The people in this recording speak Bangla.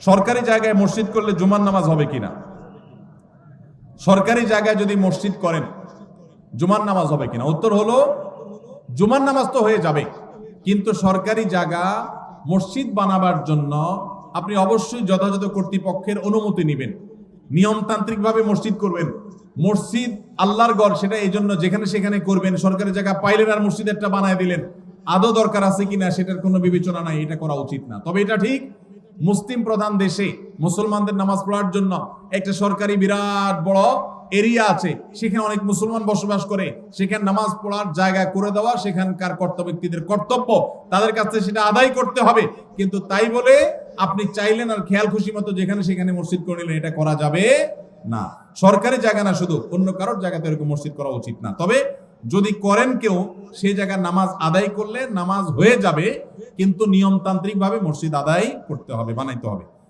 সরকারি জায়গায় মসজিদ করলে জুমার নামাজ হবে কিনা? সরকারি জায়গায় যদি মসজিদ করেন জুমার নামাজ হবে কিনা? উত্তর হলো জুমার নামাজ তো হয়ে যাবে, কিন্তু সরকারি জায়গা মসজিদ বানাবার জন্য আপনি অবশ্যই যথাযথ কর্তৃপক্ষের অনুমতি নেবেন, নিয়মতান্ত্রিক ভাবে মসজিদ করবেন। মসজিদ আল্লাহর ঘর, সেটা এই জন্য যেখানে সেখানে করবেন। সরকারি জায়গা পাইলেন আর মসজিদ একটা বানায় দিলেন, আদৌ দরকার আছে কিনা সেটার কোনো বিবেচনা নাই, এটা করা উচিত না। তবে এটা ঠিক, মুসলিম প্রধান দেশে মুসলমানদের নামাজ পড়ার জন্য একটা সরকারি বিরাট বড় এরিয়া আছে, সেখানে অনেক মুসলমান বসবাস করে, সেখানে নামাজ পড়ার জায়গা করে দেওয়া সেখানকার কর্তব্য ব্যক্তিদের কর্তব্য, তাদের কাছে সেটা আদায় করতে হবে। কিন্তু তাই বলে আপনি চাইলেন আর খেয়াল খুশি মতো যেখানে সেখানে মসজিদ করে নিলেন, এটা করা যাবে না। সরকারি জায়গা না, শুধু অন্য কারোর জায়গাতে এরকম মসজিদ করা উচিত না। তবে যদি করেন কেউ, সেই জায়গায় নামাজ আদায় করলে নামাজ হয়ে যাবে, কিন্তু নিয়মতান্ত্রিক ভাবে মসজিদ আদায় করতে হবে, বানাইতে হবে।